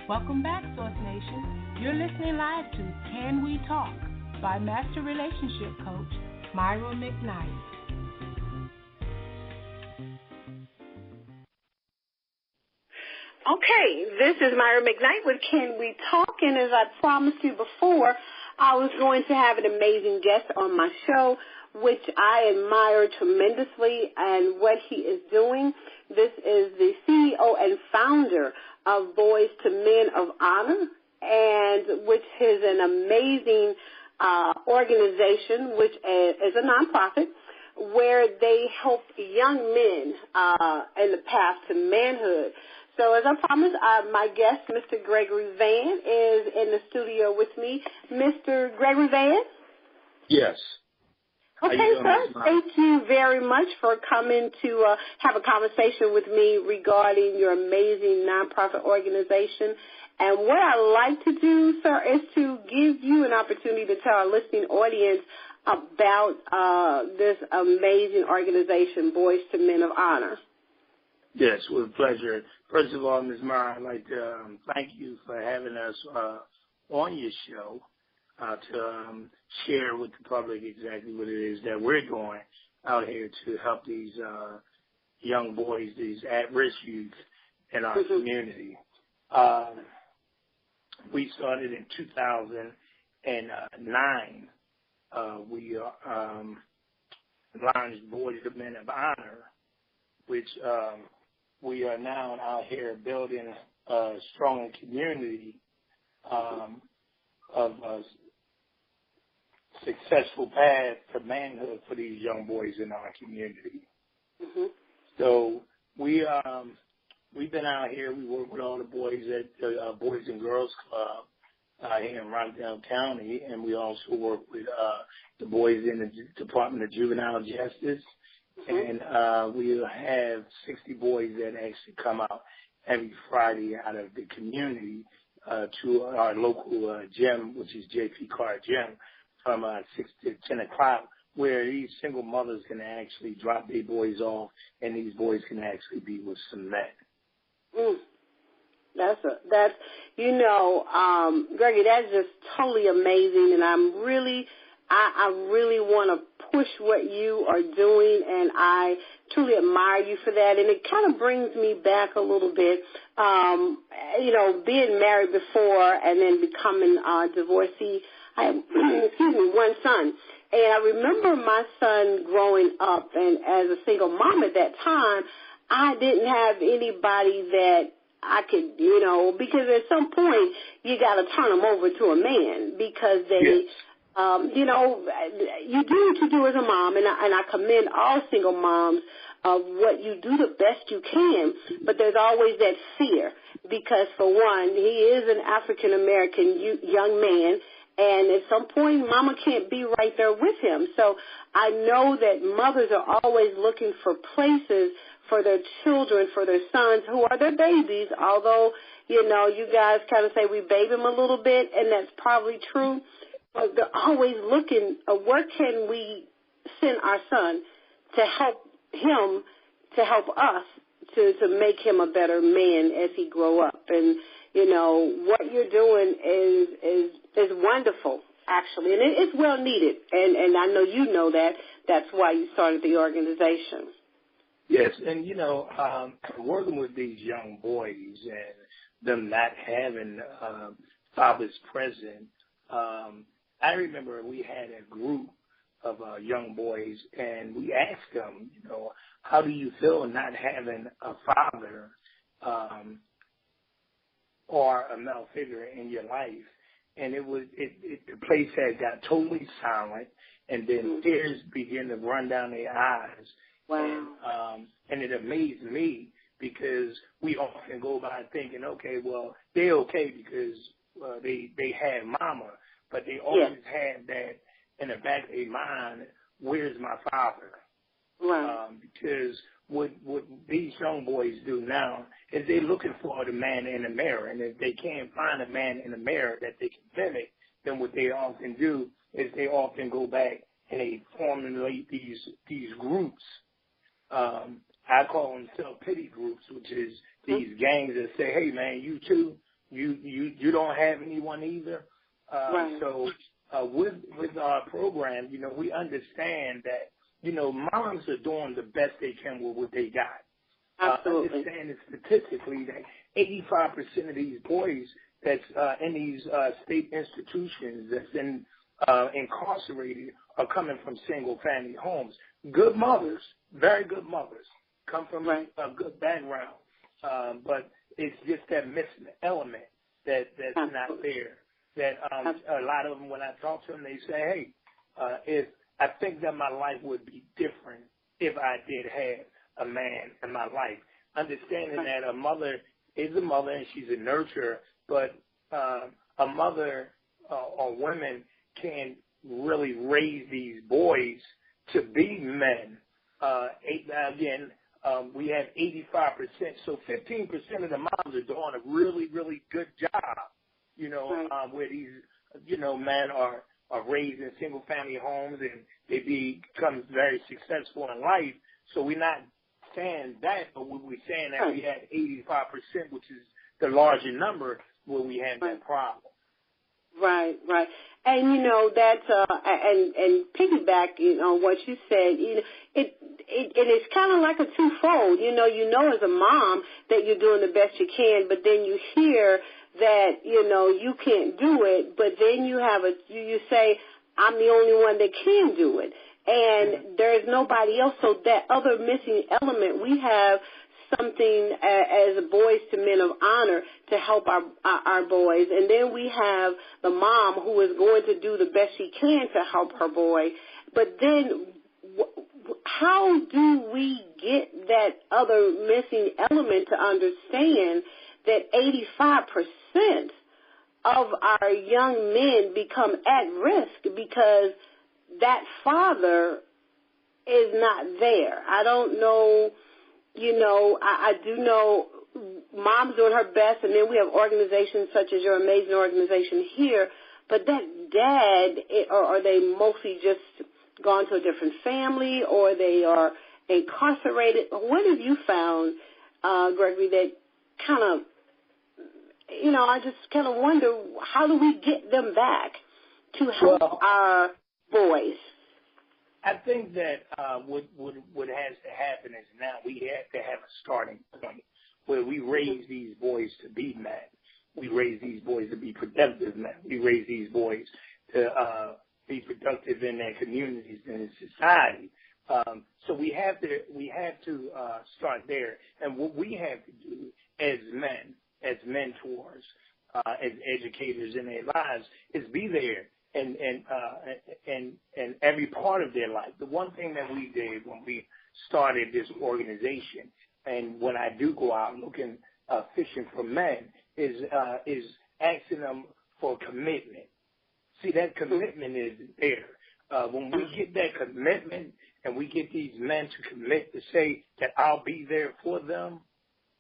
Welcome back, Source Nation. You're listening live to Can We Talk by Master Relationship Coach Myra McKnight. Okay, this is Myra McKnight with Can We Talk, and as I promised you before, I was going to have an amazing guest on my show, which I admire tremendously and what he is doing. This is the CEO and founder of Boys to Men of Honor, and which is an amazing organization, which is a nonprofit, where they help young men in the path to manhood. So as I promised, my guest, Mr. Gregory Vann, is in the studio with me. Mr. Gregory Vann? Yes. Okay, sir. Thank you very much for coming to have a conversation with me regarding your amazing nonprofit organization. And what I like to do, sir, is to give you an opportunity to tell our listening audience about this amazing organization, Boys to Men of Honor. Yes, with pleasure. First of all, Ms. Myra, I'd like to thank you for having us on your show to share with the public exactly what it is that we're doing out here to help these young boys, these at-risk youth in our community. We started in 2009. We launched Boys to Men of Honor, which we are now out here building a strong community of a successful path to manhood for these young boys in our community. So we've been out here. We work with all the boys at the Boys and Girls Club here in Rockdale County, and we also work with the boys in the Department of Juvenile Justice. And we have 60 boys that actually come out every Friday out of the community to our local gym, which is JP Carr Gym, from 6 to 10 o'clock, where these single mothers can actually drop their boys off, and these boys can actually be with some men. That's Greggy, that's just totally amazing, and I really want to push what you are doing, and I truly admire you for that. And it kind of brings me back a little bit, being married before and then becoming a divorcee. I have, one son. And I remember my son growing up, and as a single mom at that time, I didn't have anybody that I could, because at some point you got to turn them over to a man because they... you do what you do as a mom, and I commend all single moms of what you do the best you can, but there's always that fear because, for one, he is an African-American young man, and at some point mama can't be right there with him. So I know that mothers are always looking for places for their children, for their sons who are their babies, although, you guys kind of say we baby them a little bit, and that's probably true. They're always looking, where can we send our son to help him, to help us, to make him a better man as he grow up. And, what you're doing is wonderful, actually, and it's well needed. And I know you know that. That's why you started the organization. Yes, and, working with these young boys and them not having fathers present, I remember we had a group of young boys, and we asked them, how do you feel not having a father or a male figure in your life? And the place had got totally silent, and then tears began to run down their eyes. Wow. And it amazed me because we often go by thinking, okay, well, they're okay because they had mama. But they always had that in the back of their mind, where's my father? Right. Because what these young boys do now is they're looking for the man in the mirror. And if they can't find a man in the mirror that they can mimic, then what they often do is they often go back and they formulate these groups. I call them self-pity groups, which is these gangs that say, hey, man, you too. you don't have anyone either. Right. So with our program, we understand that, moms are doing the best they can with what they got. Absolutely. Understanding statistically that 85% of these boys that's in these state institutions that's incarcerated are coming from single-family homes. Good mothers, very good mothers, come from a good background, but it's just that missing element that's not there. That a lot of them, when I talk to them, they say, hey, if I think that my life would be different if I did have a man in my life. Understanding that a mother is a mother and she's a nurturer, but a mother or women can really raise these boys to be men. We have 85%, so 15% of the moms are doing a really, really good job, where these, men are raised in single-family homes and they become very successful in life. So we're not saying that, but we're saying that we had 85%, which is the larger number, where we had that problem. Right. And that's and piggyback, what you said, it's kind of like a twofold. As a mom that you're doing the best you can, but then you hear that you can't do it, but then you say, I'm the only one that can do it, and there's nobody else. So that other missing element, we have something as Boys to Men of Honor to help our boys. And then we have the mom who is going to do the best she can to help her boy. But then how do we get that other missing element to understand that 85% of our young men become at risk because that father is not there? I don't know. I do know mom's doing her best, and then we have organizations such as your amazing organization here, but that dad, or are they mostly just gone to a different family, or they are incarcerated? What have you found, Gregory, that kind of, I just kind of wonder, how do we get them back to help our boys? I think that what has to happen is now we have to have a starting point where we raise these boys to be men. We raise these boys to be productive men. We raise these boys to be productive in their communities and in society. So we have to start there. And what we have to do as men, as mentors, as educators in their lives, is be there. And every part of their life. The one thing that we did when we started this organization, and when I do go out looking, fishing for men, is asking them for commitment. See, that commitment is there. When we get that commitment and we get these men to commit to say that I'll be there for them,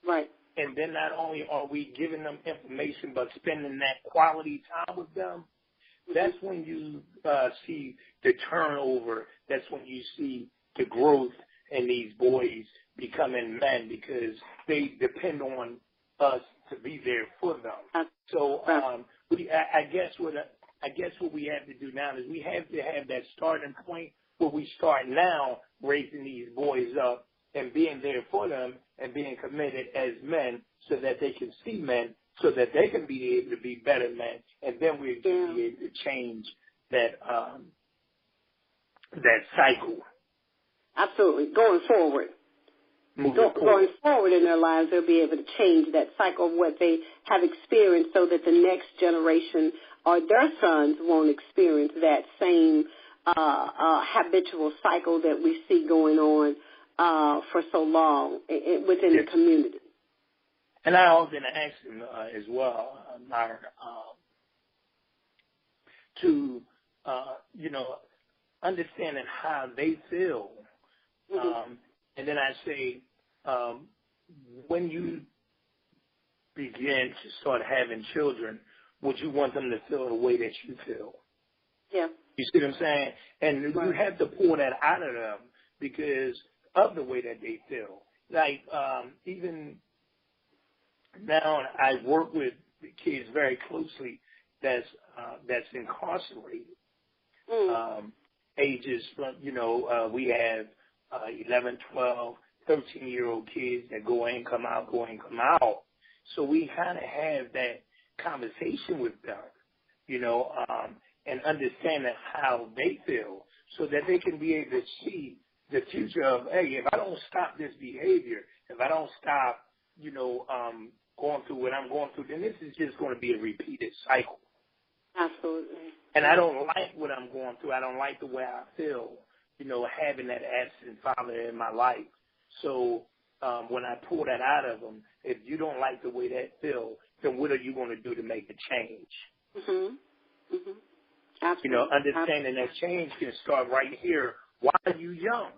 right? And then not only are we giving them information, but spending that quality time with them, that's when you see the turnover. That's when you see the growth in these boys becoming men, because they depend on us to be there for them. So I guess what we have to do now is we have to have that starting point where we start now raising these boys up and being there for them and being committed as men, so that they can see men, so that they can be able to be better men, and then we can be able to change that cycle. Absolutely. Going forward. Going forward in their lives, they'll be able to change that cycle of what they have experienced, so that the next generation or their sons won't experience that same habitual cycle that we see going on for so long within the community. And I often ask them as well, Myra, to, understanding how they feel. And then I say, when you begin to start having children, would you want them to feel the way that you feel? Yeah. You see what I'm saying? And you have to pull that out of them because of the way that they feel. Like, even now I work with the kids very closely that's incarcerated. Ages from, we have 11, 12, 13-year-old kids that go in, come out, go in, come out. So we kind of have that conversation with them, and understanding how they feel so that they can be able to see the future of, hey, if I don't stop this behavior, if I don't stop, going through what I'm going through, then this is just going to be a repeated cycle. Absolutely. And I don't like what I'm going through. I don't like the way I feel, having that absent father in my life. So when I pull that out of them, if you don't like the way that feels, then what are you going to do to make a change? Absolutely. Understanding that change can start right here while you're young.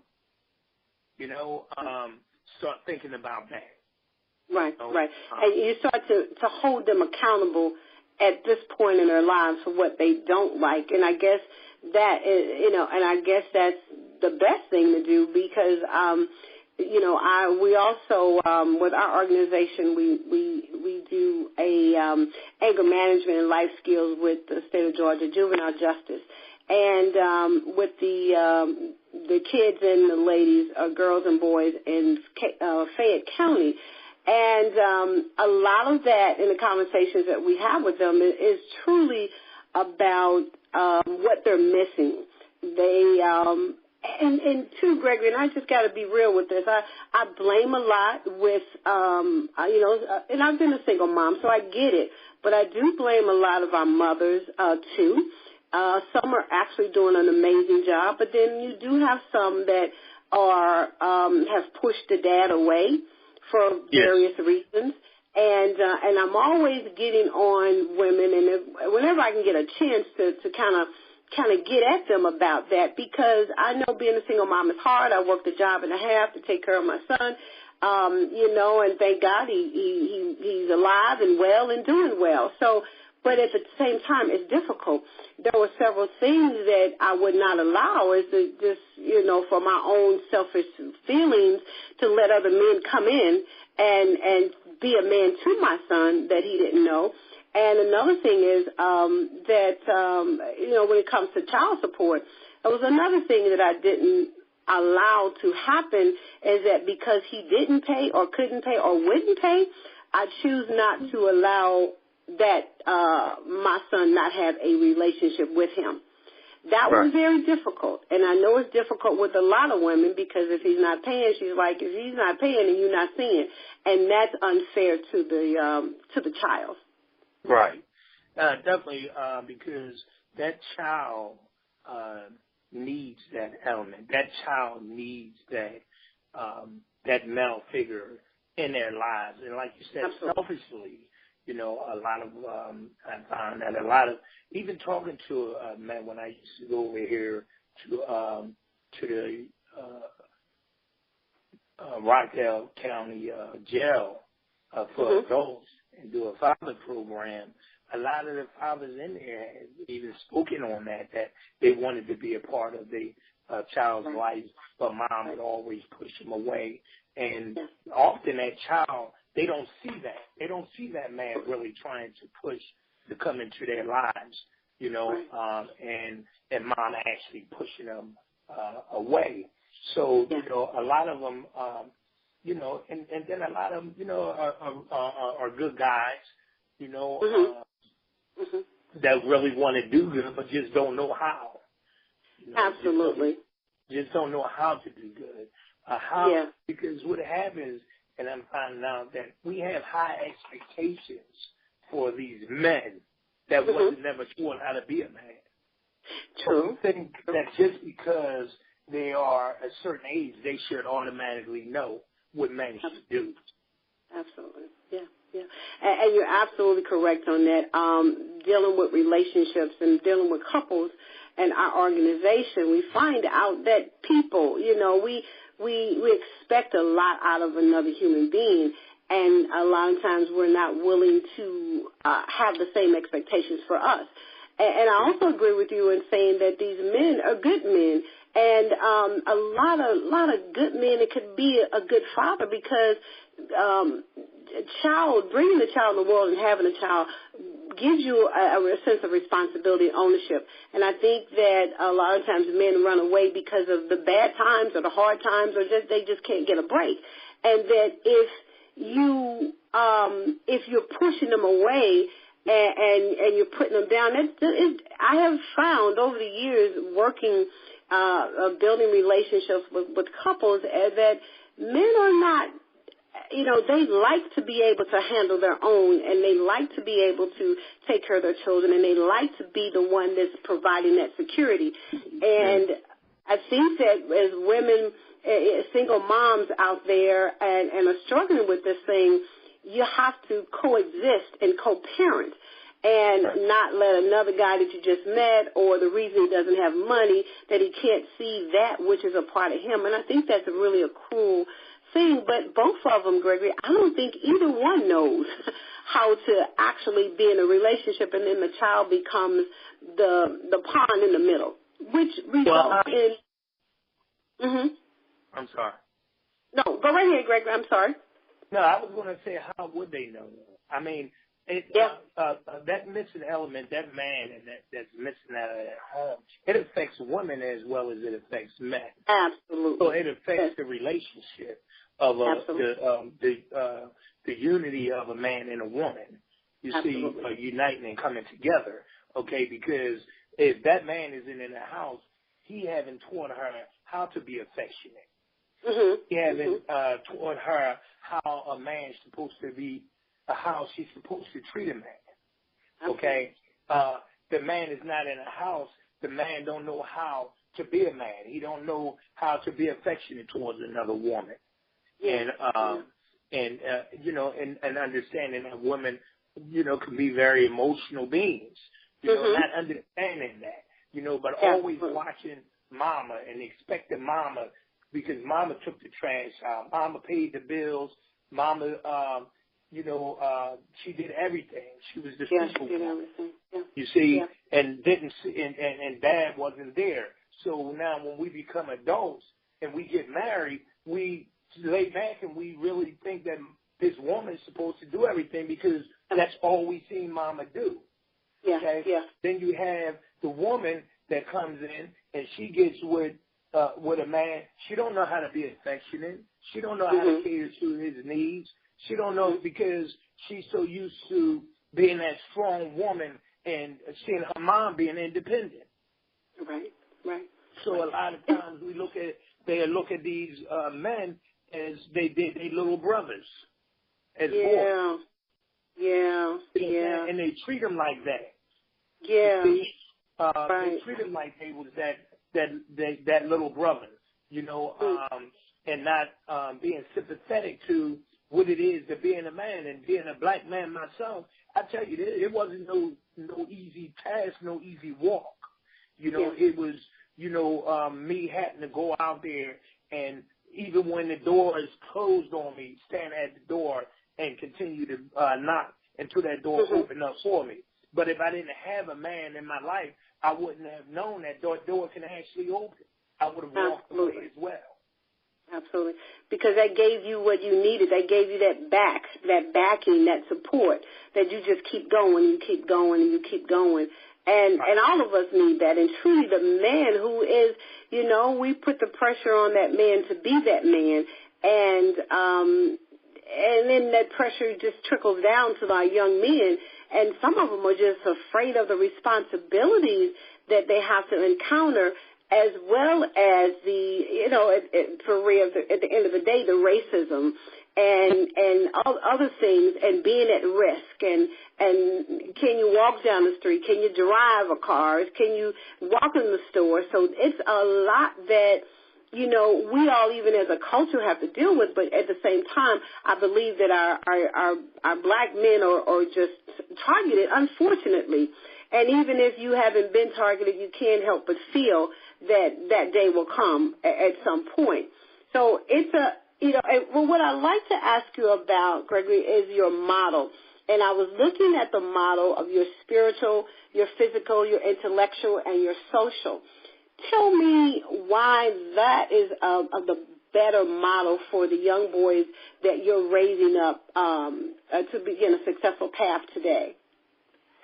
Start thinking about that. Right, right. And you start to hold them accountable at this point in their lives for what they don't like. And I guess that is, and I guess that's the best thing to do because, we also, with our organization, we do a anger management and life skills with the state of Georgia Juvenile Justice. And with the kids and the ladies, girls and boys in Fayette County. And a lot of that in the conversations that we have with them is truly about what they're missing. They and too, Gregory, and I just got to be real with this. I blame a lot with and I've been a single mom, so I get it. But I do blame a lot of our mothers too. Some are actually doing an amazing job, but then you do have some that are have pushed the dad away for various reasons. And I'm always getting on women, and whenever I can get a chance to kind of get at them about that, because I know being a single mom is hard. I worked a job and a half to take care of my son, and thank God he's alive and well and doing well. So, but at the same time, it's difficult. There were several things that I would not allow, is to just, for my own selfish feelings, to let other men come in and be a man to my son that he didn't know. And another thing is when it comes to child support, there was another thing that I didn't allow to happen, is that because he didn't pay or couldn't pay or wouldn't pay, I choose not to allow that my son not have a relationship with him. That was very difficult, and I know it's difficult with a lot of women, because if he's not paying, she's like, if he's not paying, then you're not seeing, and that's unfair to the child. Right, definitely, because that child needs that element. That child needs that male figure in their lives, and like you said, selfishly. A lot of, I found that a lot of, even talking to a man when I used to go over here to the Rockdale County jail for adults and do a father program, a lot of the fathers in there had even spoken on that they wanted to be a part of the child's life, but mom would always push them away. And often that child, they don't see that. They don't see that man really trying to push to come into their lives, and mom actually pushing them away. So, a lot of them, and then a lot of them, are good guys, that really want to do good but just don't know how. Absolutely. Just don't know how to do good. Because what happens, and I'm finding out that we have high expectations for these men that wasn't never taught how to be a man. True. So we think that just because they are a certain age, they should automatically know what men should do. Absolutely. Yeah. And you're absolutely correct on that. Dealing with relationships and dealing with couples and our organization, we find out that people, we expect a lot out of another human being, and a lot of times we're not willing to have the same expectations for us. And I also agree with you in saying that these men are good men, and a lot of good men, it could be a good father, because bringing the child in the world and having a child gives you a sense of responsibility and ownership. And I think that a lot of times men run away because of the bad times or the hard times, or they just can't get a break. And that if you're pushing them away and you're putting them down, I have found over the years working, building relationships with couples that men are not, they like to be able to handle their own, and they like to be able to take care of their children, and they like to be the one that's providing that security. And I think that as women, single moms out there and are struggling with this thing, you have to coexist and co-parent and not let another guy that you just met, or the reason he doesn't have money, that he can't see that which is a part of him. And I think that's really a cruel thing. But both of them, Gregory, I don't think either one knows how to actually be in a relationship, and then the child becomes the pawn in the middle, which results in... I'm sorry. No, go right ahead, Gregg. I'm sorry. No, I was going to say, how would they know? I mean, that missing element, that man that's missing out of that home, it affects women as well as it affects men. Absolutely. So it affects the relationship of the unity of a man and a woman. You see, uniting and coming together. Okay, because if that man isn't in the house, he haven't taught her how to be affectionate. He haven't taught her how a man's supposed to be, how she's supposed to treat a man. Okay? The man is not in a house. The man don't know how to be a man. He don't know how to be affectionate towards another woman. And understanding that women, can be very emotional beings. Not understanding that, but always watching mama and expecting mama, because mama took the trash out. Mama paid the bills. Mama, she did everything. She was the central woman. You see, and didn't see, and dad wasn't there. So now when we become adults and we get married, we lay back and we really think that this woman is supposed to do everything because that's all we seen mama do. Okay? Then you have the woman that comes in and she gets with a man. She don't know how to be affectionate. She don't know how to cater to his needs. She don't know because she's so used to being that strong woman and seeing her mom being independent. Right. So a lot of times they look at these men as they little brothers, as boys. And they treat them like that. They treat them like they was that little brother, and not being sympathetic to what it is to being a man. And being a black man myself, I tell you, it wasn't no easy task, no easy walk. It was, me having to go out there, and even when the door is closed on me, stand at the door and continue to knock until that door opened up for me. But if I didn't have a man in my life, I wouldn't have known that door can actually open. I would have walked away as well. Absolutely. Because that gave you what you needed. That gave you that backing, that support, that you just keep going, you keep going, and you keep going. And all of us need that. And truly the man who is, we put the pressure on that man to be that man. And then that pressure just trickles down to our young men. And some of them are just afraid of the responsibilities that they have to encounter, as well as at the end of the day, the racism and other things, and being at risk. And can you walk down the street? Can you drive a car? Can you walk in the store? So it's a lot that, we all, even as a culture, have to deal with. But at the same time, I believe that our black men are just targeted, unfortunately. And even if you haven't been targeted, you can't help but feel that day will come at some point. So it's what I'd like to ask you about, Gregory, is your model. And I was looking at the model of your spiritual, your physical, your intellectual, and your social. Tell me why that is the better model for the young boys that you're raising up to begin a successful path today?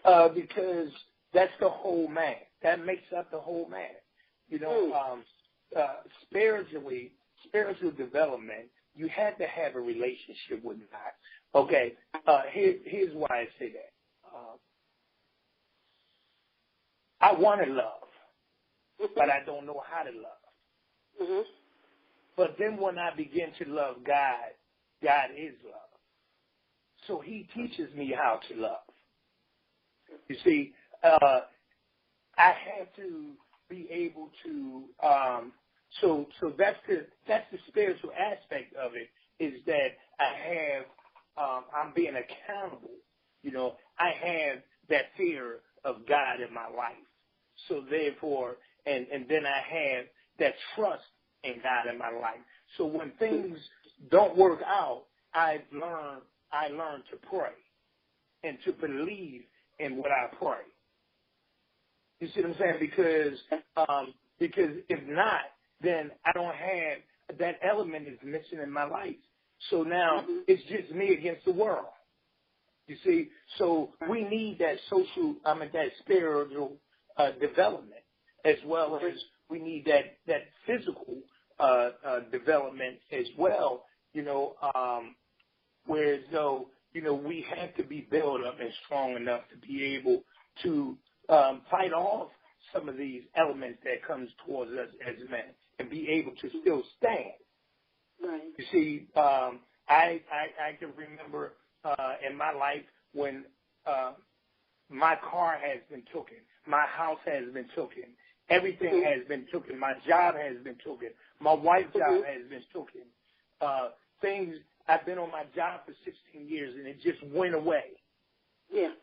Because that's the whole man. That makes up the whole man. You know, spiritual development, you have to have a relationship with God. Okay, here's why I say that. I want to love, but I don't know how to love. Mm-hmm. But then when I begin to love God, God is love. So he teaches me how to love. You see, I have to be able to, so that's the spiritual aspect of it, is that I have, I'm being accountable. You know, I have that fear of God in my life. So therefore, and then I have that trust in God in my life. So when things don't work out, I learn to pray and to believe in what I pray. You see what I'm saying? Because if not, then I don't have that element is missing in my life. So now it's just me against the world. You see, so we need that that spiritual development, as well as we need that physical development as well. You know, whereas though, you know, we have to be built up and strong enough to be able to fight off some of these elements that comes towards us as men and be able to still stand. Right. You see, I can remember in my life when my car has been taken, my house has been taken, everything has been taken, my job has been taken, my wife's job has been taken. Things, I've been on my job for 16 years and it just went away. Yeah.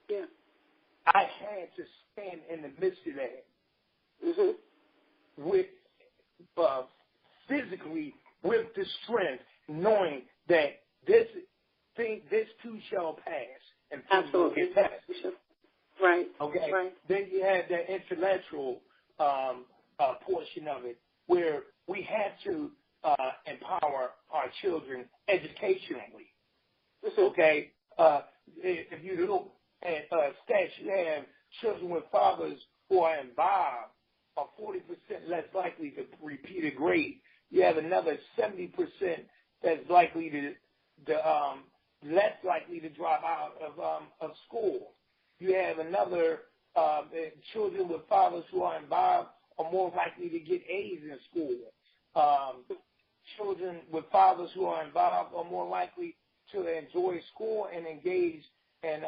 Yeah. I had to stand in the midst of that with physically with the strength, knowing that this too shall pass and things will get past. Right. Okay. Right. Then you have the intellectual portion of it, where we have to empower our children educationally. Okay. If you look at stats, you have children with fathers who are involved are 40% less likely to repeat a grade. You have another 70% that's likely to less likely to drop out of school. You have another children with fathers who are involved are more likely to get A's in school. Children with fathers who are involved are more likely to enjoy school and engage in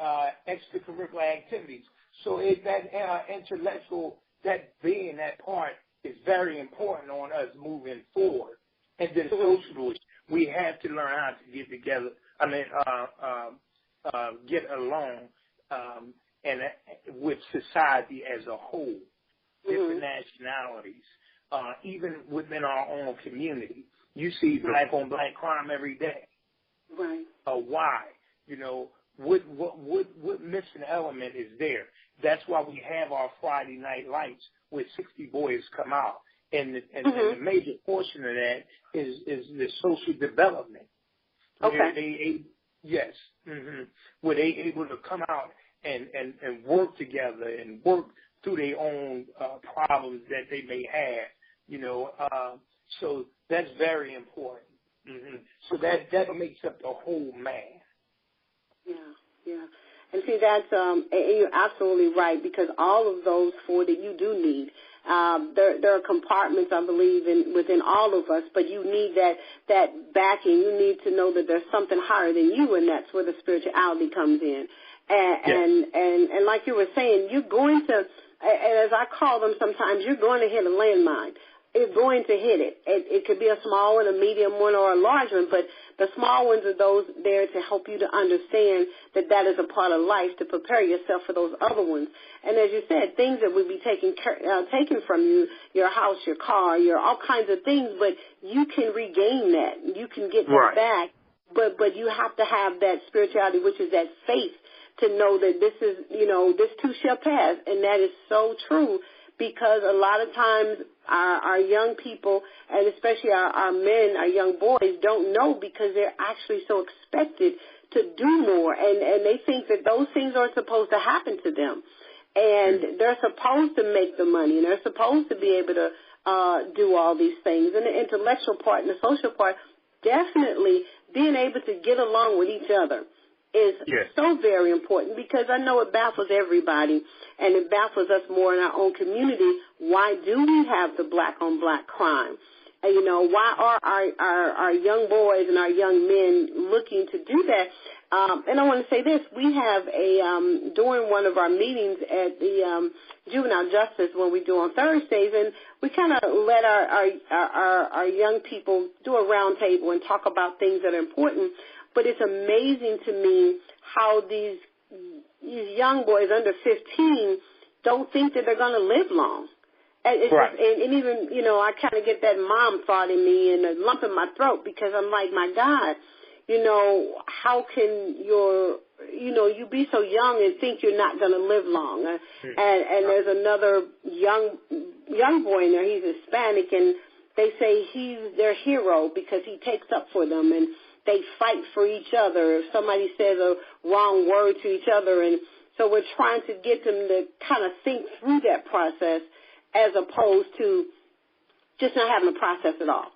extracurricular activities. So that intellectual, that being that part is very important on us moving forward. And then socially, we have to learn how to get together. Get along and with society as a whole, different nationalities, even within our own community. You see black on black crime every day. Right. Why? You know, what missing element is there? That's why we have our Friday night lights where 60 boys come out. And the major portion of that is the social development. Okay. Where they able to come out and work together and work through their own problems that they may have, you know. So that's very important. So that makes up the whole man. Yeah. And see, that's and you're absolutely right, because all of those four that you do need, there are compartments, I believe, within all of us, but you need that backing. You need to know that there's something higher than you, and that's where the spirituality comes in. And like you were saying, you're going to, as I call them sometimes, you're going to hit a landmine. It's going to hit it. It could be a small one, a medium one, or a large one, but the small ones are those there to help you to understand that is a part of life, to prepare yourself for those other ones. And as you said, things that would be taken from you, your house, your car, all kinds of things, but you can regain that. You can get that back, but you have to have that spirituality, which is that faith, to know that this is, this too shall pass. And that is so true, because a lot of times our young people, and especially our men, our young boys, don't know because they're actually so expected to do more, and they think that those things aren't supposed to happen to them. And they're supposed to make the money, and they're supposed to be able to do all these things. And the intellectual part and the social part, definitely being able to get along with each other is so very important, because I know it baffles everybody, and it baffles us more in our own community. Why do we have the black-on-black crime? You know, why are our young boys and our young men looking to do that? And I want to say this. We have during one of our meetings at the Juvenile Justice, when we do on Thursdays, and we kind of let our young people do a round table and talk about things that are important. But it's amazing to me how these young boys under 15 don't think that they're going to live long. And, it's just, and even, you know, I kind of get that mom thought in me and a lump in my throat, because I'm like, my God, you know, how can you be so young and think you're not going to live long? And there's another young boy in there. He's Hispanic, and they say he's their hero because he takes up for them, and they fight for each other if somebody says a wrong word to each other. And so we're trying to get them to kind of think through that process, as opposed to just not having a process at all.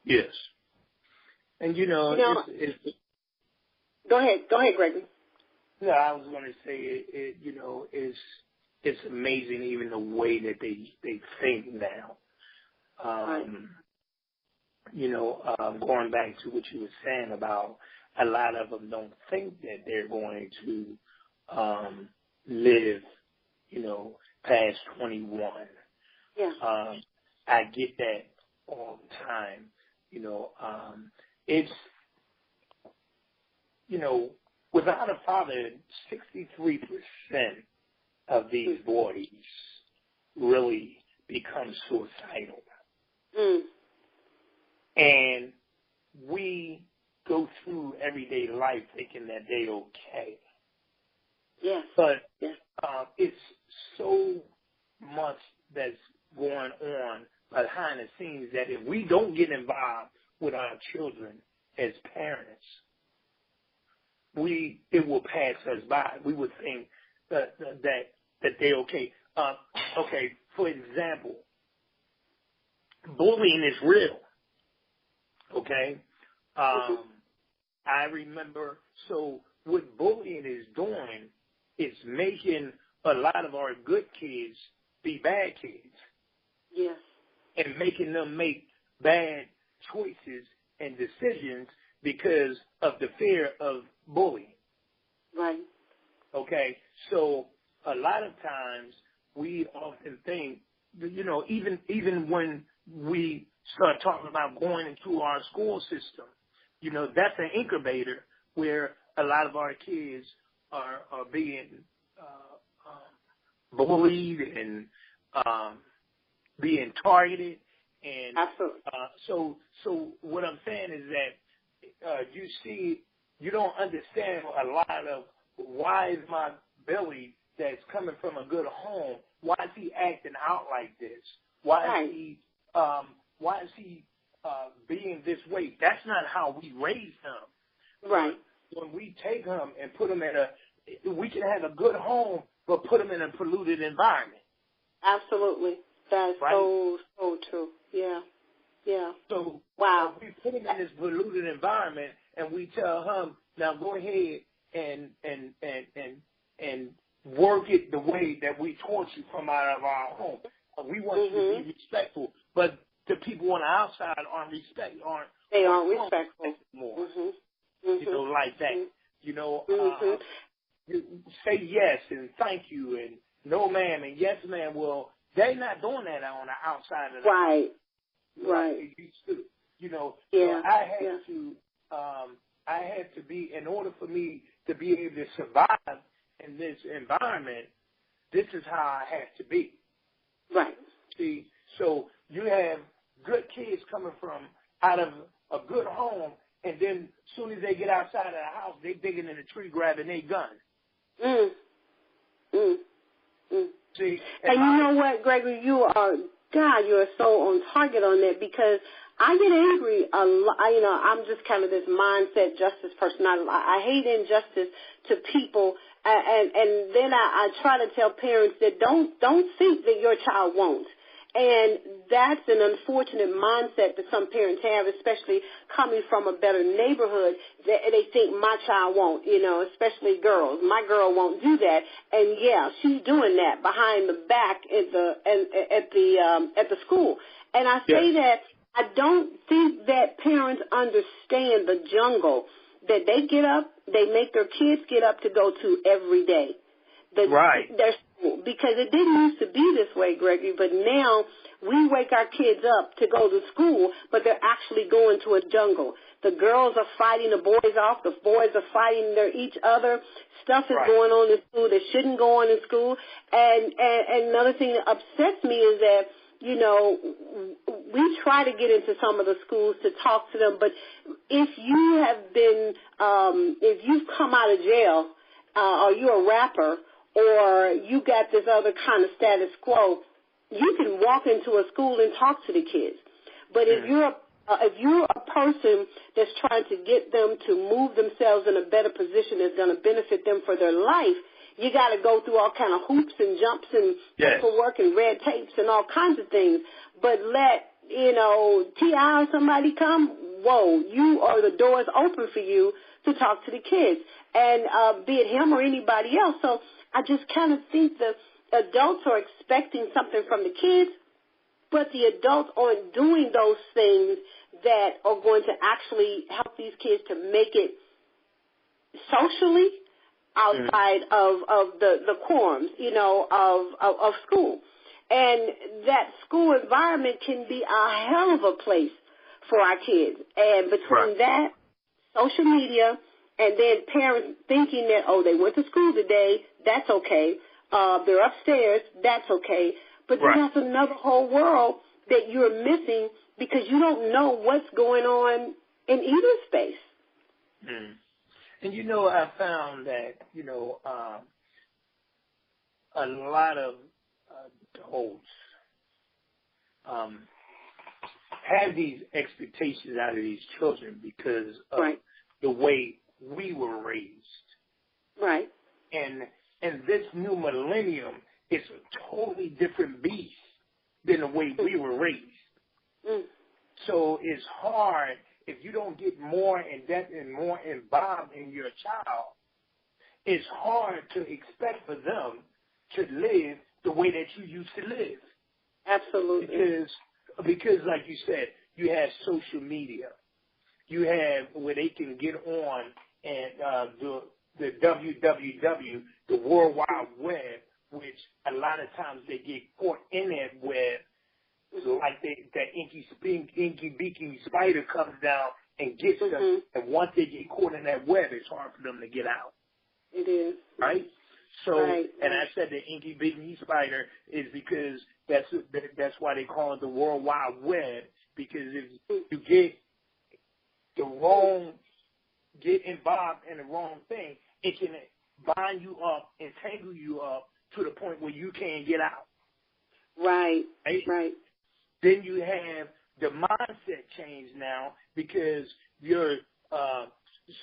Yes. And, you know it's Go ahead, Gregory. No, I was going to say, it's amazing even the way that they think now. Going back to what you were saying about a lot of them don't think that they're going to live, past 21. Yeah. I get that all the time. It's, without a father, 63% of these boys really become suicidal. Mm. And we go through everyday life thinking that they're okay. Yes. But it's so much that's going on behind the scenes that if we don't get involved with our children as parents, it will pass us by. We would think that they're okay. Okay, for example, bullying is real. Okay? I remember, so what bullying is doing is making a lot of our good kids be bad kids. Yes. And making them make bad choices and decisions because of the fear of bullying. Right. Okay? So a lot of times we often think, even when we start talking about going into our school system, that's an incubator where a lot of our kids are being bullied and being targeted. And absolutely. So what I'm saying is that you don't understand a lot of why is my Billy that's coming from a good home, why is he acting out like this? Why is he being this way? That's not how we raised him. Right. When we take him and put him we can have a good home, but put him in a polluted environment. Absolutely. That's right? so true. Yeah. Yeah. So wow. We put him in this polluted environment, and we tell him, now go ahead and work it the way that we taught you from out of our home. We want you to be respectful, but the people on the outside aren't respectful more. Like that. Say yes and thank you and no ma'am and yes ma'am. Well, they're not doing that on the outside of the right. house. Right. Like they used to. Yeah. So I had to be, in order for me to be able to survive in this environment, this is how I had to be. Right. See, so you have good kids coming from out of a good home, and then as soon as they get outside of the house, they digging in a tree grabbing their gun. See, and you know what, Gregory, you are God, you're so on target on that, because I get angry a lot. I'm just kind of this mindset justice person. I hate injustice to people, and then I try to tell parents that don't think that your child won't. And that's an unfortunate mindset that some parents have, especially coming from a better neighborhood. They think my child won't, especially girls. My girl won't do that. And yeah, she's doing that behind the back at the school. And I say that I don't think that parents understand the jungle that they get up, they make their kids get up to go to every day. Their school, because it didn't used to be this way, Gregory, but now we wake our kids up to go to school, but they're actually going to a jungle. The girls are fighting the boys off. The boys are fighting each other. Stuff is going on in school that shouldn't go on in school. And another thing that upsets me is that, we try to get into some of the schools to talk to them, but if you have been, if you've come out of jail, or you're a rapper, or you got this other kind of status quo, you can walk into a school and talk to the kids. But if you're a person that's trying to get them to move themselves in a better position that's going to benefit them for their life, you got to go through all kind of hoops and jumps and paperwork and red tapes and all kinds of things. But let, T.I. or somebody come, the door is open for you to talk to the kids, and be it him or anybody else. So I just kind of think the adults are expecting something from the kids, but the adults aren't doing those things that are going to actually help these kids to make it socially outside of the quorums, of school. And that school environment can be a hell of a place for our kids. And between that, social media, and then parents thinking that, they went to school today, that's okay. They're upstairs, that's okay. But then that's another whole world that you're missing because you don't know what's going on in either space. Mm. And, I found that, a lot of adults have these expectations out of these children because of the way we were raised. Right. And this new millennium is a totally different beast than the way we were raised. Mm. So it's hard if you don't get more in depth and more involved in your child. It's hard to expect for them to live the way that you used to live. Absolutely. Because like you said, you have social media. You have where they can get on and the WWW, the World Wide Web, which a lot of times they get caught in that web. So like that inky beaky spider comes down and gets them, and once they get caught in that web, it's hard for them to get out. It is. Right? So, and I said the inky beaky spider is because that's why they call it the World Wide Web, because if you get involved in the wrong thing, it can bind you up and tangle you up to the point where you can't get out. Right. Then you have the mindset change now because your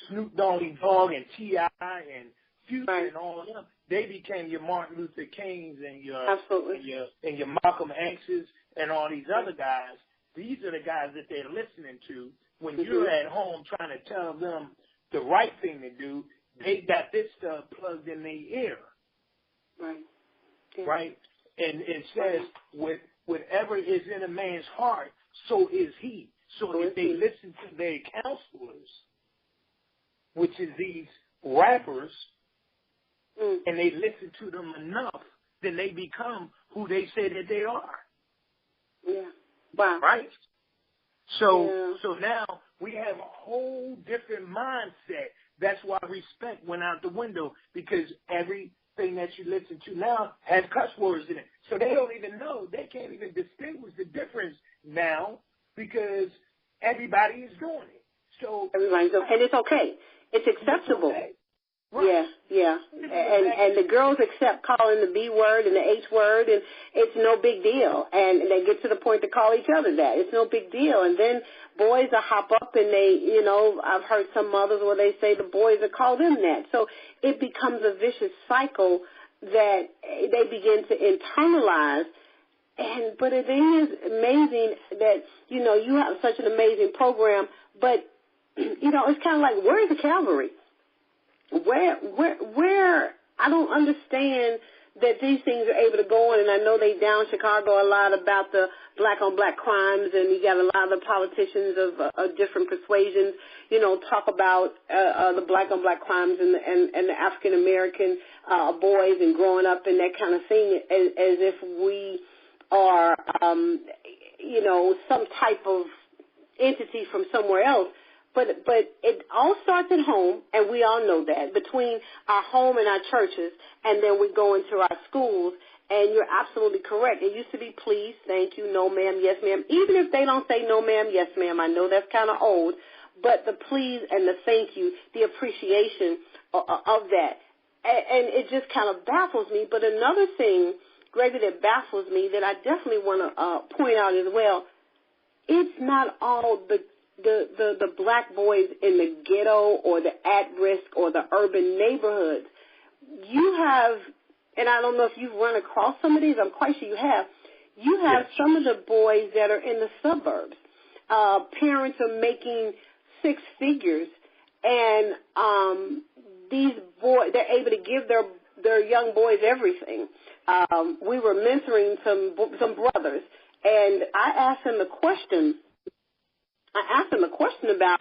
Snoop Doggy Dogg and T.I. and Future and all of them, they became your Martin Luther Kings and your Malcolm X's and all these other guys. These are the guys that they're listening to. When you're at home trying to tell them the right thing to do, they got this stuff plugged in their ear. Right. Yeah. Right? And it says, whatever is in a man's heart, so is he. So if they listen to their counselors, which is these rappers, and they listen to them enough, then they become who they say that they are. Yeah. Wow. Right? So now we have a whole different mindset. That's why respect went out the window, because everything that you listen to now has cuss words in it. So they don't even know. They can't even distinguish the difference now because everybody is doing it. So everybody's doing it. And it's okay. It's acceptable. It's okay. Right. Yeah. Yeah, and the girls accept calling the B word and the H word, and it's no big deal. And they get to the point to call each other that. It's no big deal. And then boys will hop up and they, you know, I've heard some mothers where they say the boys will call them that. So it becomes a vicious cycle that they begin to internalize. But it is amazing that, you know, you have such an amazing program, but, you know, it's kind of like, where's the cavalry? Where, I don't understand that these things are able to go on, and I know they down Chicago a lot about the black-on-black crimes, and you got a lot of the politicians of different persuasions, you know, talk about the black-on-black crimes and the African-American boys and growing up and that kind of thing, as if we are, you know, some type of entity from somewhere else. But it all starts at home, and we all know that, between our home and our churches, and then we go into our schools, and you're absolutely correct. It used to be please, thank you, no ma'am, yes ma'am. Even if they don't say no ma'am, yes ma'am, I know that's kind of old, but the please and the thank you, the appreciation of that, and it just kind of baffles me. But another thing, Gregory, that baffles me that I definitely want to point out as well, it's not all the black boys in the ghetto or the at-risk or the urban neighborhoods. You have, and I don't know if you've run across some of these, I'm quite sure you have, yes, some of the boys that are in the suburbs. Parents are making six figures, and these boys, they're able to give their young boys everything. We were mentoring some brothers, and I asked them a question about,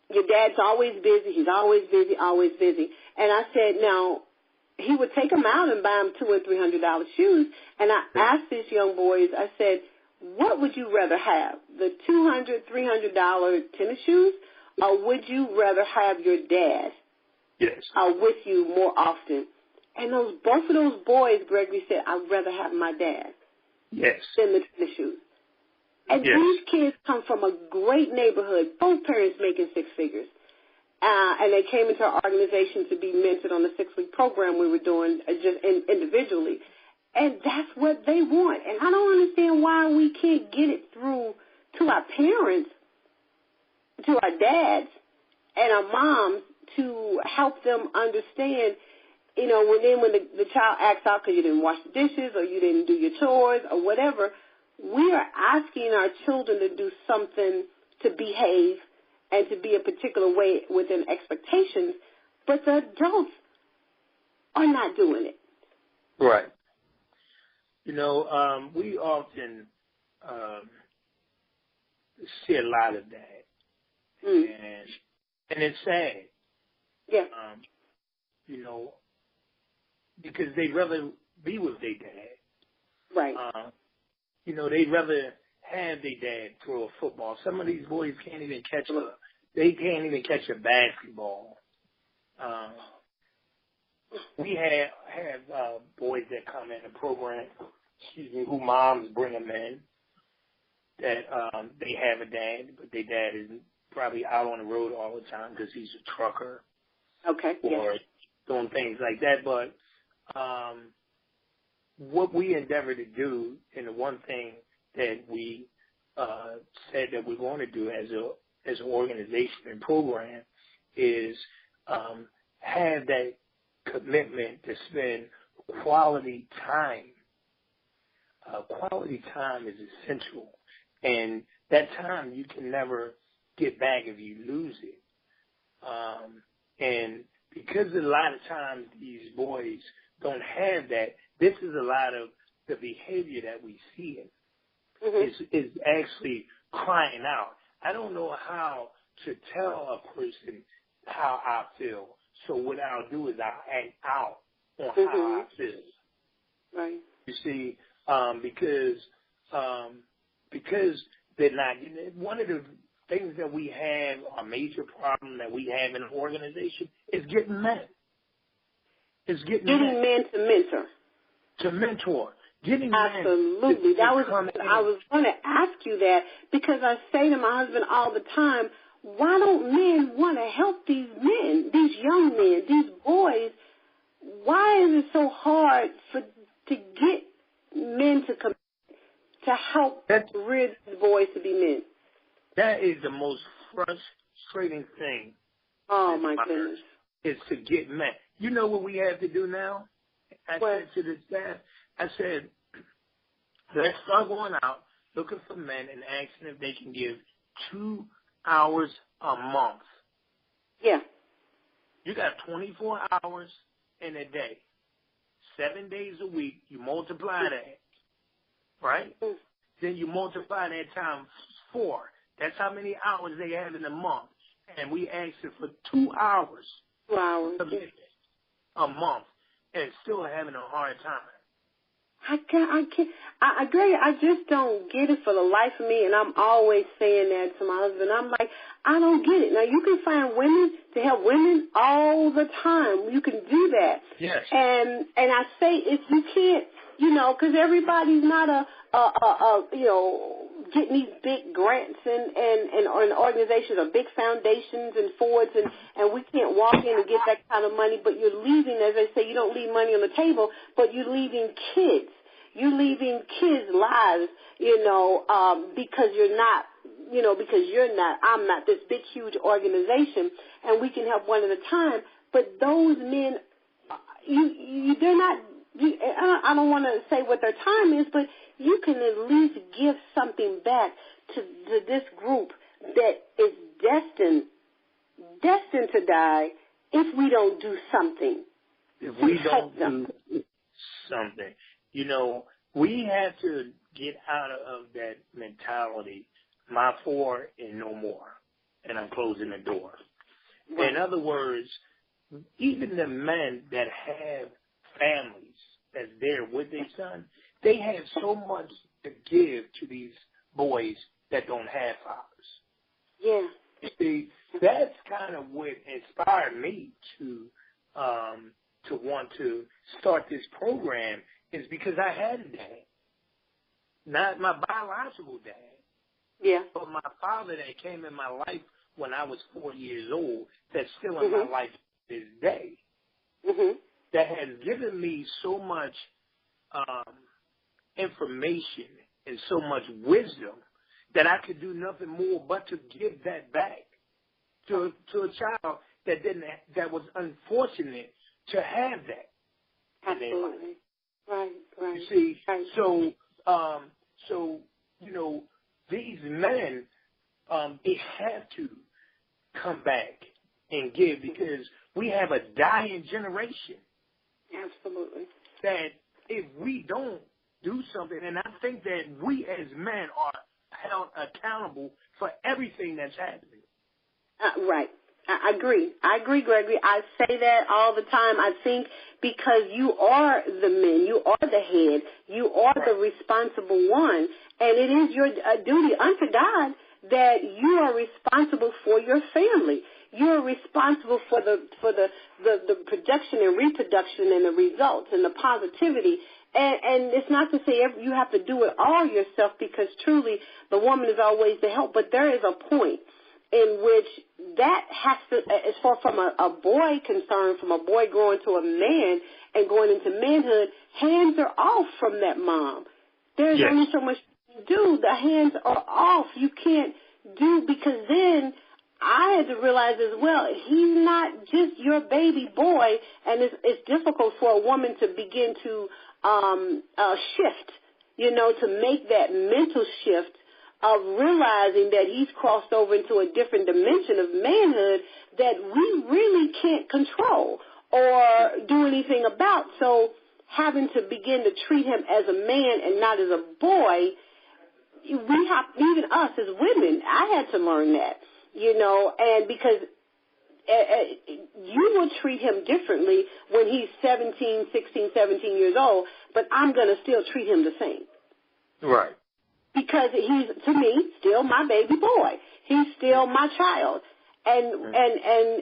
your dad's always busy, he's always busy, always busy. And I said, now, he would take them out and buy them $200 and $300 shoes. And I asked these young boys, I said, what would you rather have, the $200, $300 tennis shoes, or would you rather have your dad with you more often? And both of those boys, Gregory, said, I'd rather have my dad than the tennis shoes. And these kids come from a great neighborhood, both parents making six figures. And they came into our organization to be mentored on the 6-week program we were doing just individually. And that's what they want. And I don't understand why we can't get it through to our parents, to our dads and our moms, to help them understand, you know, when the child acts out because you didn't wash the dishes or you didn't do your chores or whatever, we are asking our children to do something, to behave and to be a particular way within expectations, but the adults are not doing it. Right. You know, we often see a lot of that, and it's sad. Yeah. You know, because they'd rather be with their dad. Right. You know, they'd rather have their dad throw a football. Some of these boys can't even catch a basketball. We have boys that come in the program, who moms bring them in, that they have a dad, but their dad is probably out on the road all the time because he's a trucker. Okay. Or doing things like that. But what we endeavor to do, and the one thing that we said that we're going to do as an organization and program is have that commitment to spend quality time. Quality time is essential, and that time you can never get back if you lose it. And because a lot of times these boys don't have that, this is a lot of the behavior that we see is actually crying out. I don't know how to tell a person how I feel, so what I'll do is I'll act out on how I feel. Right. You see, because they're not getting it. One of the things that we have, a major problem that we have in an organization, is getting men. It's getting men to mentor. To mentor. Getting Absolutely. Men I was going to ask you that, because I say to my husband all the time, why don't men want to help these men, these young men, these boys why is it so hard to get men to commit, to help rear these boys to be men? That is the most frustrating thing. Oh, my goodness. Is to get men. You know what we have to do now? I said to the staff, I said, let's start going out, looking for men and asking if they can give 2 hours a month. Yeah. You got 24 hours in a day, 7 days a week. You multiply that, right? Mm. Then you multiply that times 4. That's how many hours they have in a month. And we asked it for 2 hours. 2 hours. A month, and still having a hard time. I agree. I just don't get it for the life of me, and I'm always saying that to my husband. I'm like, I don't get it. Now, you can find women to help women all the time. You can do that. Yes. And I say if you can't, because everybody's not getting these big grants and organizations or big foundations and Fords and we can't walk in and get that kind of money, but you're leaving, as they say, you don't leave money on the table, but you're leaving kids. You're leaving kids' lives, because I'm not this big, huge organization, and we can help one at a time. But those men, they're not, I don't want to say what their time is, but you can at least give something back to this group that is destined to die if we don't do something. If we don't do something. We have to get out of that mentality, my 4 and no more, and I'm closing the door. Right. In other words, even the men that have families that's there with their son, they have so much to give to these boys that don't have fathers. Yeah. See, that's kind of what inspired me to want to start this program, is because I had a dad. Not my biological dad. Yeah. But my father that came in my life when I was 4 years old, that's still in my life to this day. Mm-hmm. That has given me so much information and so much wisdom that I could do nothing more but to give that back to a child that was unfortunate to have that. Absolutely. Right. You see, right. So these men, they have to come back and give, because we have a dying generation. Absolutely. That if we don't do something, and I think that we as men are held accountable for everything that's happening. Right. I agree, Gregory. I say that all the time. I think because you are the men, you are the head, you are the responsible one, and it is your duty unto God that you are responsible for your family. You are responsible for the production and reproduction and the results and the positivity. And it's not to say you have to do it all yourself, because truly the woman is always the help, but there is a point in which that has to, as far from a boy concerned, from a boy growing to a man and going into manhood, hands are off from that mom. There's only so much you can do. The hands are off. You can't do, because then I had to realize as well, he's not just your baby boy, and it's difficult for a woman to begin to shift, to make that mental shift of realizing that he's crossed over into a different dimension of manhood that we really can't control or do anything about. So having to begin to treat him as a man and not as a boy, we have, even us as women, I had to learn that, and because you will treat him differently when he's 17, 16, 17 years old, but I'm going to still treat him the same. Right. Because he's, to me, still my baby boy. He's still my child. And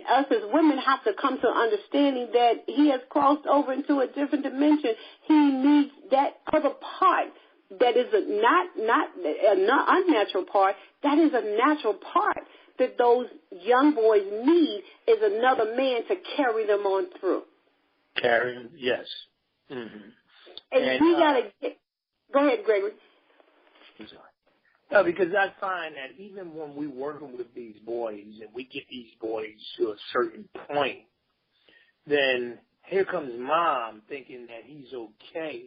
us as women have to come to understanding that he has crossed over into a different dimension. He needs that other part that is not an unnatural part. That is a natural part that those young boys need, is another man to carry them on through. Karen, yes. Mm-hmm. And we got to get, go ahead, Gregory. I'm sorry. No, because I find that even when we're working with these boys and we get these boys to a certain point, then here comes mom thinking that he's okay,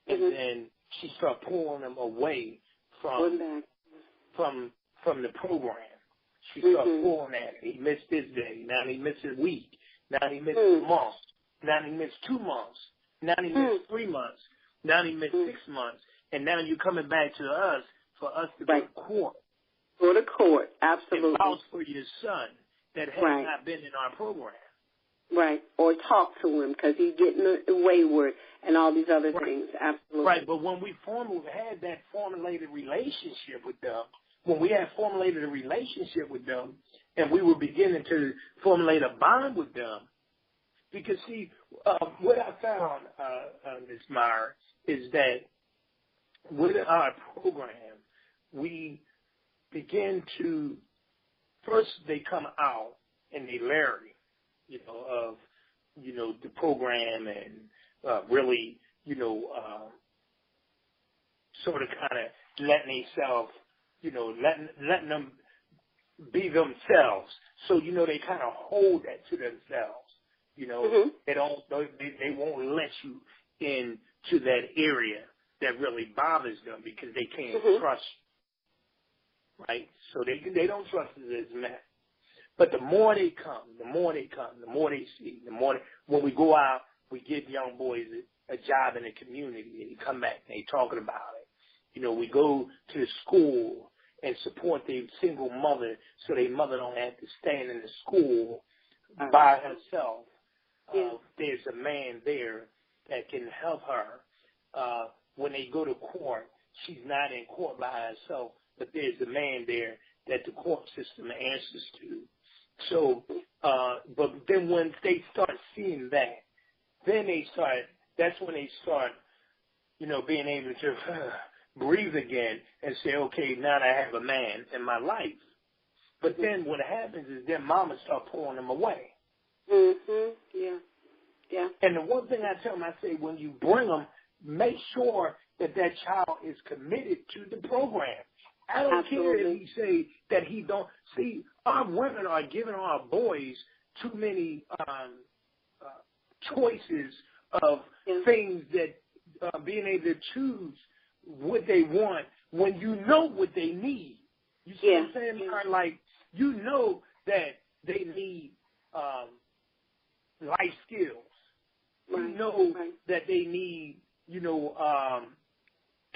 and then she starts pulling him away from the program. She starts pulling at it. He missed this day. Now he missed a week. Now he missed a month. Now he missed 2 months. Now he missed 3 months. Now he missed 6 months. And now you're coming back to us for us to go to court. Go to court, absolutely. And vouch for your son that has not been in our program. Right, or talk to him because he's getting wayward and all these other things, absolutely. Right, but when we had that formulated relationship with them, and we were beginning to formulate a bond with them, because, see, what I found, Ms. Myra, is that with our program, we begin to, first they come out and they learn, of the program and really, sort of kind of letting themselves, letting them be themselves. So, they kind of hold that to themselves. They won't let you into that area that really bothers them because they can't trust you, right? So they don't trust us as men. But the more they come, the more they see, when we go out, we give young boys a job in the community, and they come back and they talking about it. We go to the school and support their single mother so their mother don't have to stand in the school by herself. There's a man there that can help her. When they go to court, she's not in court by herself, but there's a man there that the court system answers to. So, but then when they start seeing that, that's when they start, being able to breathe again and say, okay, now I have a man in my life. But then what happens is then mama start pulling them away. Yeah. And the one thing I tell them, I say, when you bring them, make sure that child is committed to the program. I don't care if he say that he don't. See, our women are giving our boys too many choices of things that being able to choose what they want when you know what they need. You see what I'm saying? Like, that they need life skills. That they need,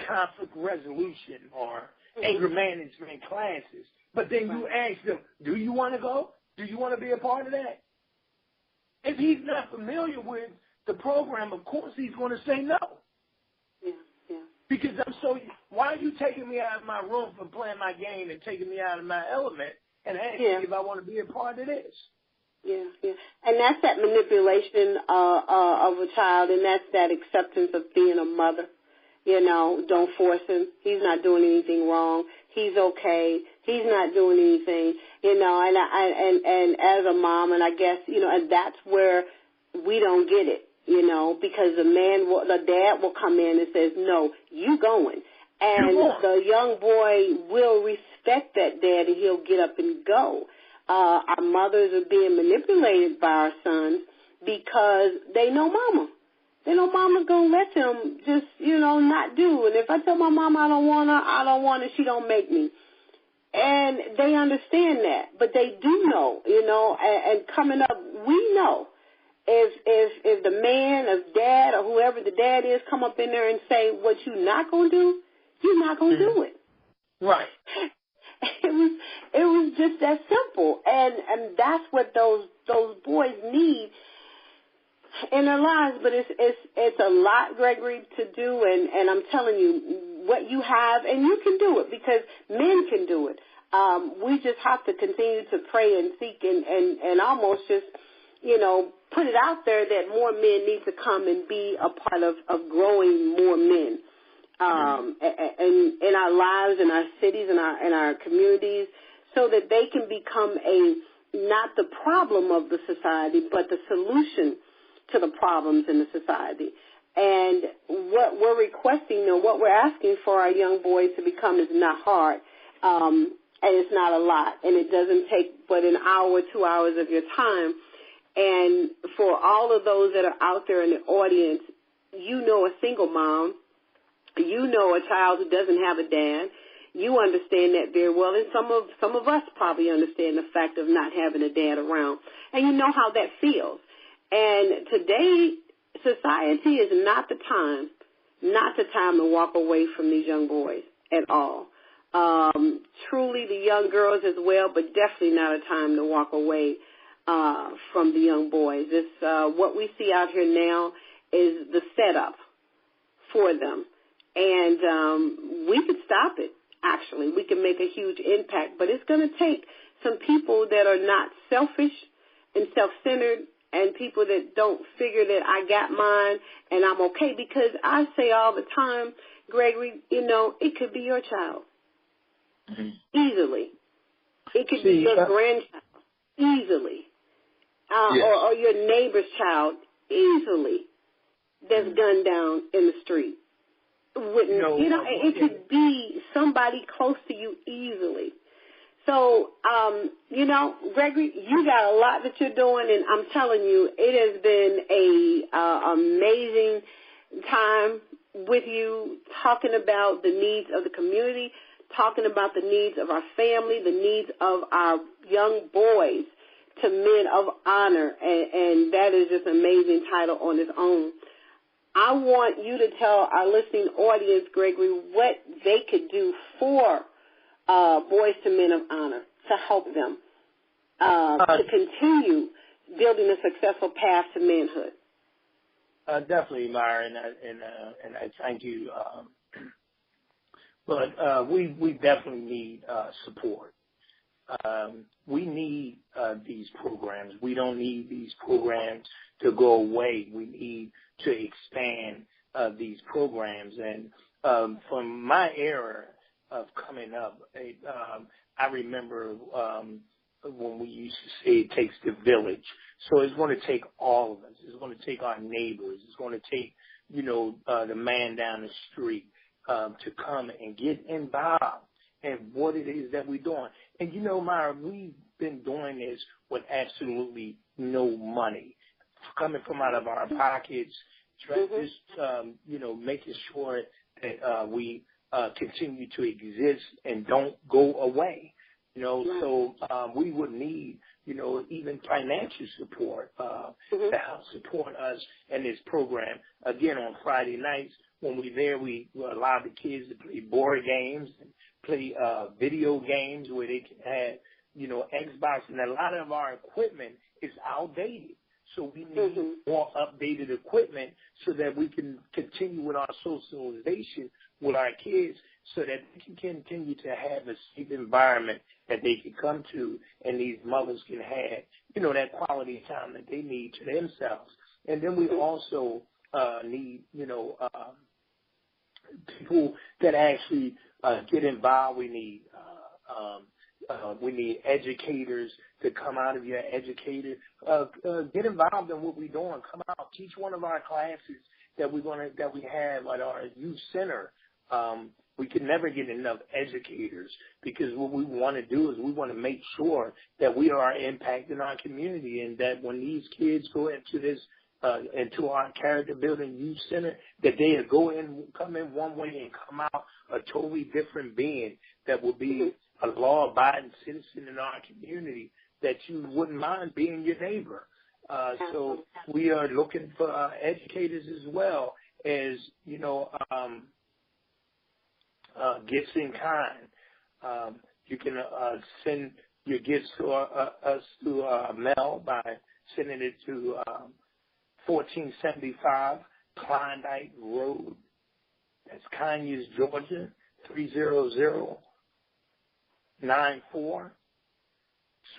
conflict resolution or anger management classes. But then you ask them, do you want to go? Do you want to be a part of that? If he's not familiar with the program, of course he's going to say no. Because why are you taking me out of my room from playing my game and taking me out of my element and asking me if I want to be a part of this? And that's that manipulation of a child, and that's that acceptance of being a mother. Don't force him. He's not doing anything wrong. He's okay. He's not doing anything. And as a mom, and I guess and that's where we don't get it. Because the dad will come in and says, "No, you going," and the young boy will respect that dad, and he'll get up and go. Our mothers are being manipulated by our sons because they know mama. They know mama's going to let them just, not do. And if I tell my mama I don't want her, she don't make me. And they understand that. But they do know, and coming up, we know if the man, if dad, or whoever the dad is come up in there and say what you're not going to do, you're not going to do it. Right. It was just that simple, and that's what those boys need in their lives. But it's a lot, Gregory, to do, and I'm telling you what you have, and you can do it because men can do it. We just have to continue to pray and seek and almost just put it out there that more men need to come and be a part of growing more men. And in our lives, in our cities, in our communities, so that they can become not the problem of the society, but the solution to the problems in the society. And what we're requesting, or what we're asking for our young boys to become is not hard, and it's not a lot, and it doesn't take but an hour, 2 hours of your time. And for all of those that are out there in the audience, you know a single mom, you know a child who doesn't have a dad, you understand that very well, and some of us probably understand the fact of not having a dad around, and you know how that feels. And today, society is not the time to walk away from these young boys at all. Truly the young girls as well, but definitely not a time to walk away from the young boys. It's, what we see out here now is the setup for them. And we could stop it, actually. We can make a huge impact, but it's going to take some people that are not selfish and self-centered, and people that don't figure that I got mine and I'm okay, because I say all the time, Gregory, you know, it could be your child. Easily. It could be your grandchild. Easily. Or your neighbor's child. Easily. That's gunned down in the street. It could be somebody close to you easily. So, Gregory, you got a lot that you're doing, and I'm telling you, it has been a amazing time with you, talking about the needs of the community, talking about the needs of our family, the needs of our young boys to men of honor, and that is just an amazing title on its own. I want you to tell our listening audience, Gregory, what they could do for Boys to Men of Honor to help them to continue building a successful path to manhood. Definitely, Myra, and I thank you. But we definitely need support. We need these programs. We don't need these programs to go away. We need to expand these programs. And from my era of coming up, I remember when we used to say it takes the village. So it's going to take all of us. It's going to take our neighbors. It's going to take, the man down the street to come and get involved in what it is that we're doing. And, Myra, we've been doing this with absolutely no money coming from out of our pockets, just, making sure that we continue to exist and don't go away. So we would need, even financial support to help support us in this program. Again, on Friday nights, when we're there, we allow the kids to play board games and play video games where they can have, Xbox. And a lot of our equipment is outdated. So we need more updated equipment so that we can continue with our socialization with our kids, so that they can continue to have a safe environment that they can come to, and these mothers can have, that quality time that they need to themselves. And then we also need, people that actually get involved. We need educators to come out of your educator, get involved in what we're doing. Come out, teach one of our classes that we have at our youth center. We can never get enough educators, because what we want to do is we want to make sure that we are impacting our community, and that when these kids go into this, into our character building youth center, that they come in one way and come out a totally different being that will be a law-abiding citizen in our community, that you wouldn't mind being your neighbor. So we are looking for educators as well as, gifts in kind. You can send your gifts to us through mail by sending it to 1475 Klondike Road. That's Conyers, Georgia, 30094,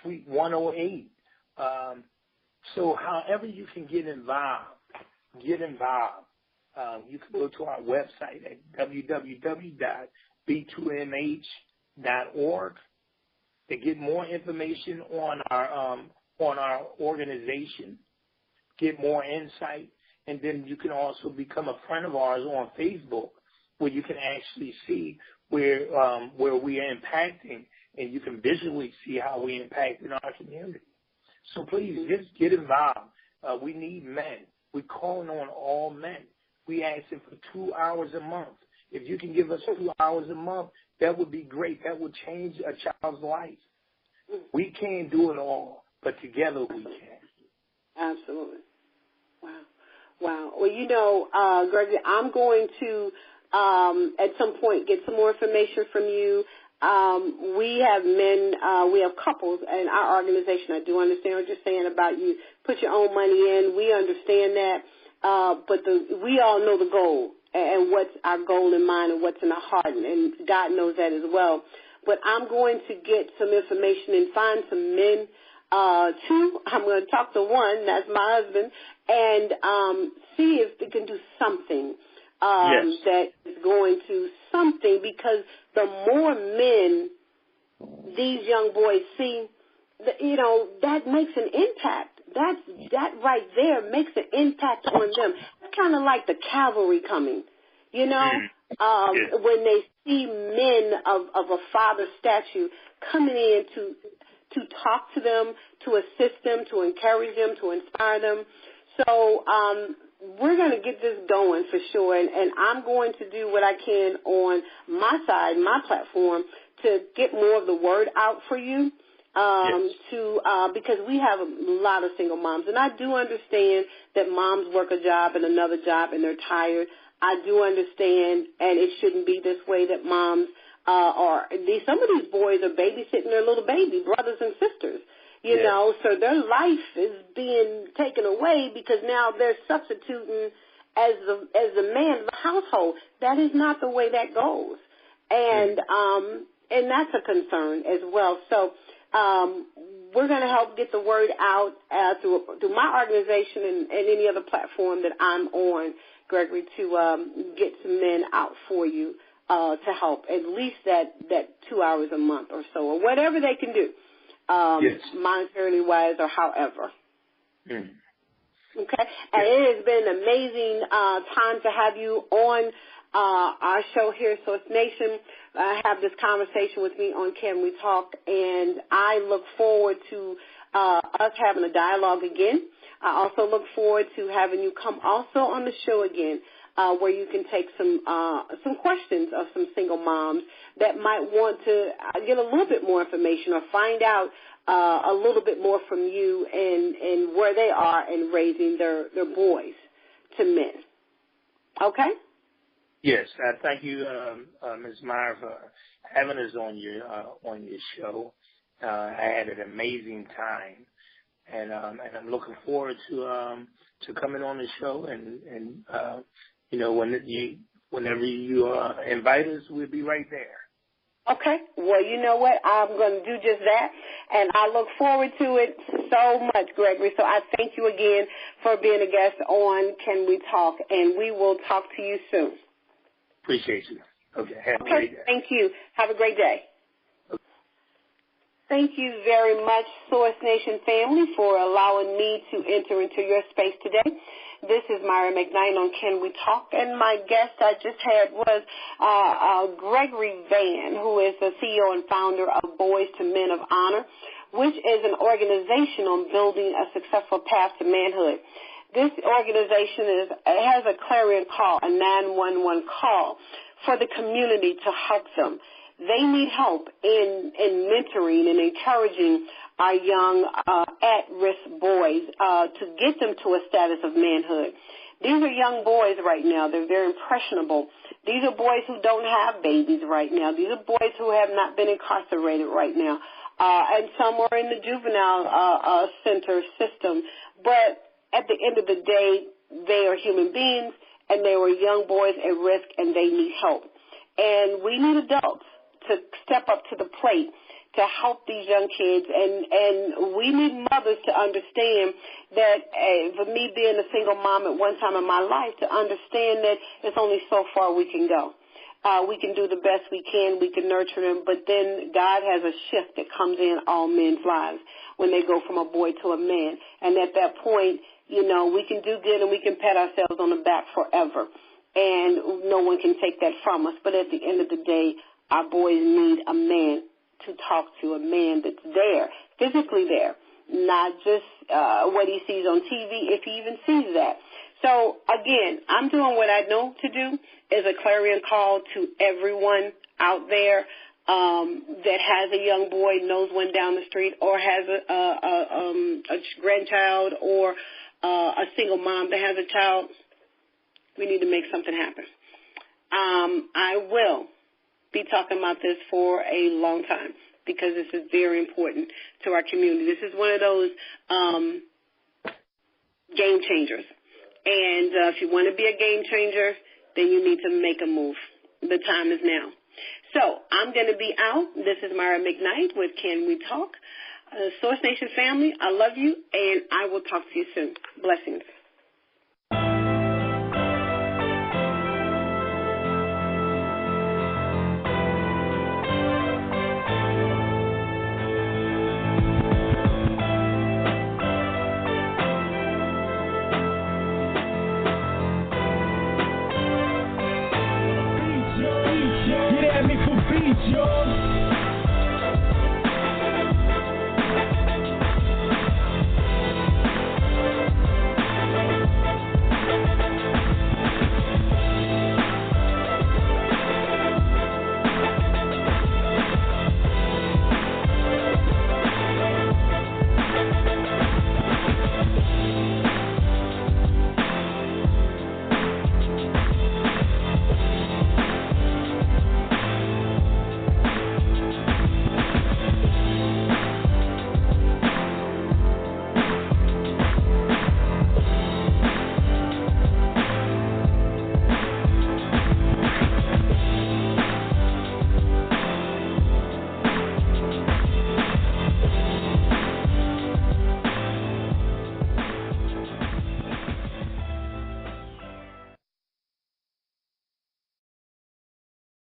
Suite 108. So however you can get involved. You can go to our website at www.b2mh.org to get more information on our organization. get more insight. And then you can also become a friend of ours on Facebook, where you can actually see where we are impacting, and you can visually see how we impact in our community. So please, just get involved. We need men. We're calling on all men. We asking for 2 hours a month. If you can give us 2 hours a month, that would be great. That would change a child's life. We can't do it all, but together we can. Absolutely. Wow. Well, Gregg, I'm going to at some point get some more information from you. We have men, we have couples in our organization. I do understand what you're saying about you put your own money in. We understand that, but we all know the goal and what's our goal in mind and what's in our heart, and God knows that as well. But I'm going to get some information and find some men. Two, I'm going to talk to one, that's my husband, and see if they can do something that is going to something, because the more men these young boys see, that makes an impact. That right there makes an impact on them. It's kind of like the cavalry coming, when they see men of a father statue coming in to talk to them, to assist them, to encourage them, to inspire them. So we're going to get this going for sure, and I'm going to do what I can on my side, my platform, to get more of the word out for you, because we have a lot of single moms, and I do understand that moms work a job and another job and they're tired. I do understand, and it shouldn't be this way, that moms some of these boys are babysitting their little baby brothers and sisters, so their life is being taken away because now they're substituting as the man of the household. That is not the way that goes, and that's a concern as well. So we're going to help get the word out through my organization and any other platform that I'm on, Gregory, to get some men out for you. To help at least that 2 hours a month or so, or whatever they can do, monetarily wise or however. Okay, and it has been an amazing time to have you on our show here, Source Nation. Have this conversation with me on Can We Talk, and I look forward to us having a dialogue again. I also look forward to having you come also on the show again, where you can take some questions of some single moms that might want to get a little bit more information or find out a little bit more from you and where they are in raising their boys to men. Okay? Yes, thank you, Ms. Myra, for having us on your show. I had an amazing time, and I'm looking forward to coming on the show and whenever you invite us, we'll be right there. Okay. Well, you know what? I'm going to do just that, and I look forward to it so much, Gregory. So I thank you again for being a guest on Can We Talk, and we will talk to you soon. Appreciate you. Okay. Have a great day. Thank you. Have a great day. Okay. Thank you very much, Source Nation family, for allowing me to enter into your space today. This is Myra McKnight on Can We Talk, and my guest I just had was Gregory Vann, who is the CEO and founder of Boys to Men of Honor, which is an organization on building a successful path to manhood. This organization has a clarion call, a 911 call for the community to help them. They need help in mentoring and encouraging our young at-risk boys to get them to a status of manhood. These are young boys right now. They're very impressionable. These are boys who don't have babies right now. These are boys who have not been incarcerated right now. And some are in the juvenile center system. But at the end of the day, they are human beings, and they were young boys at risk, and they need help. And we need adults to step up to the plate to help these young kids, and we need mothers to understand that, for me being a single mom at one time in my life, to understand that it's only so far we can go. We can do the best we can nurture them, but then God has a shift that comes in all men's lives when they go from a boy to a man, and at that point, we can do good and we can pat ourselves on the back forever, and no one can take that from us. But at the end of the day, our boys need a man to talk to, a man that's there, physically there, not just what he sees on TV, if he even sees that. So, again, I'm doing what I know to do, is a clarion call to everyone out there that has a young boy, knows one down the street, or has a grandchild, or a single mom that has a child. We need to make something happen. I will be talking about this for a long time because this is very important to our community. This is one of those game changers. And if you want to be a game changer, then you need to make a move. The time is now. So I'm going to be out. This is Myra McKnight with Can We Talk? Source Nation family, I love you, and I will talk to you soon. Blessings.